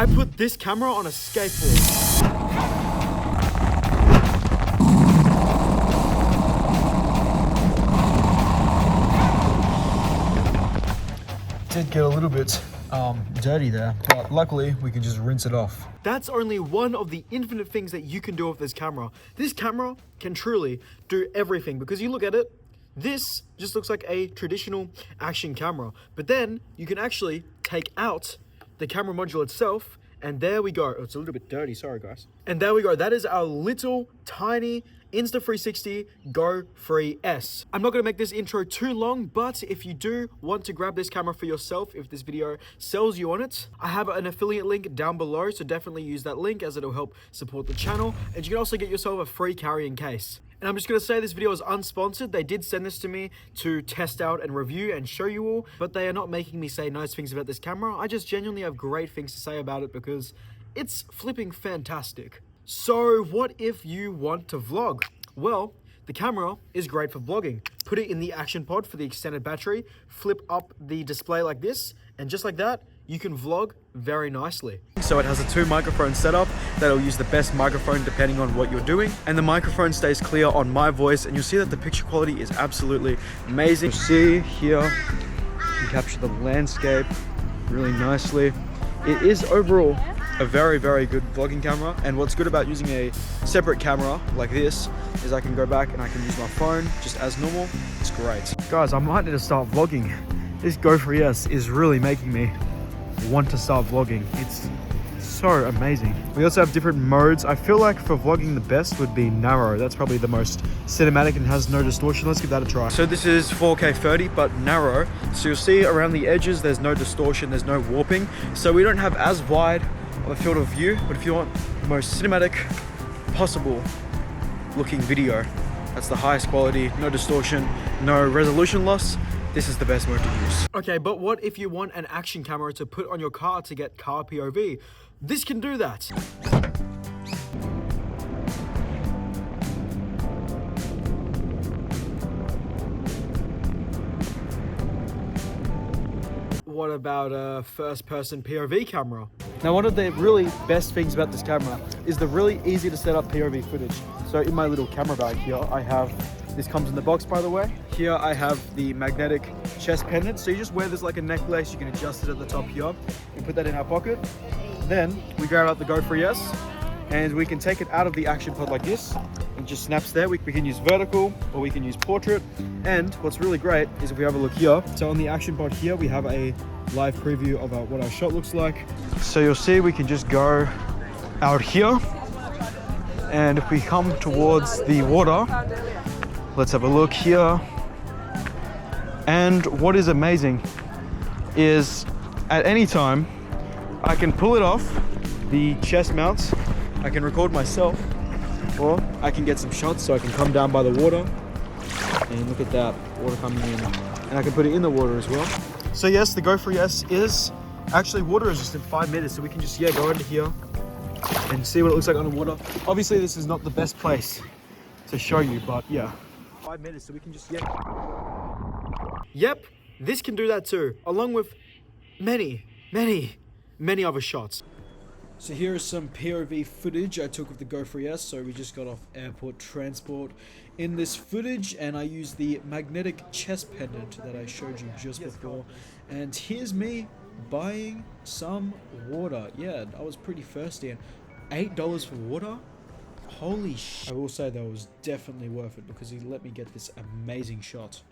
I put this camera on a skateboard. Did get a little bit dirty there, but luckily we can just rinse it off. That's only one of the infinite things that you can do with this camera. This camera can truly do everything, because you look at it, this just looks like a traditional action camera, but then you can actually take out the camera module itself, and there we go. Oh, it's a little bit dirty, sorry guys. And there we go, that is our little tiny Insta360 Go 3S. I'm not gonna make this intro too long, but if you do want to grab this camera for yourself, if this video sells you on it, I have an affiliate link down below, so definitely use that link as it'll help support the channel. And you can also get yourself a free carrying case. And I'm just gonna say this video is unsponsored. They did send this to me to test out and review and show you all, but they are not making me say nice things about this camera. I just genuinely have great things to say about it because it's flipping fantastic. So what if you want to vlog? Well, the camera is great for vlogging. Put it in the action pod for the extended battery, flip up the display like this, and just like that, you can vlog very nicely. So it has a 2 microphone setup that'll use the best microphone depending on what you're doing. And the microphone stays clear on my voice, and you'll see that the picture quality is absolutely amazing. You'll see here, you capture the landscape really nicely. It is overall a very, very good vlogging camera. And what's good about using a separate camera like this is I can go back and I can use my phone just as normal. It's great. Guys, I might need to start vlogging. This Go 3S is really making me want to start vlogging. It's so amazing. We also have different modes. I feel like for vlogging the best would be narrow. That's probably the most cinematic and has no distortion. Let's give that a try. So this is 4K 30 but narrow. So you'll see around the edges there's no distortion, there's no warping. So we don't have as wide of a field of view, but if you want the most cinematic possible looking video, that's the highest quality, no distortion, no resolution loss, this is the best mode to use. Okay, but what if you want an action camera to put on your car to get car POV? This can do that. What about a first-person POV camera? Now, one of the really best things about this camera is the really easy to set up POV footage. So in my little camera bag here, I have, this comes in the box by the way. Here I have the magnetic chest pendant. So you just wear this like a necklace, you can adjust it at the top here. We put that in our pocket. Then we grab out the Go 3S and we can take it out of the action pod like this. It just snaps there. We can use vertical or we can use portrait. And what's really great is if we have a look here. So on the action pod here, we have a live preview of what our shot looks like. So you'll see we can just go out here. And if we come towards the water, let's have a look here. And what is amazing is at any time, I can pull it off the chest mounts. I can record myself, or I can get some shots so I can come down by the water and look at that water coming in, and I can put it in the water as well. So yes, the Go 3S is actually water resistant, 5 meters, so we can just go under here and see what it looks like underwater. Obviously this is not the best place to show you, but yeah, 5 meters, so we can just Yep, this can do that too, along with many other shots. So here is some POV footage I took of the Go 3S. So we just got off airport transport in this footage, and I used the magnetic chest pendant that I showed you just before. And here's me buying some water. Yeah, I was pretty thirsty, and $8 for water? Holy shit. I will say that was definitely worth it because he let me get this amazing shot.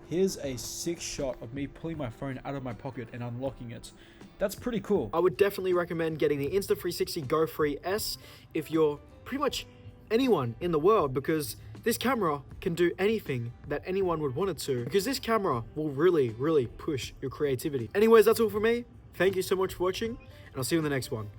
Here's a sick shot of me pulling my phone out of my pocket and unlocking it. That's pretty cool. I would definitely recommend getting the Insta360 Go 3S if you're pretty much anyone in the world, because this camera can do anything that anyone would want it to, because this camera will really push your creativity. Anyways, that's all for me. Thank you so much for watching, and I'll see you in the next one.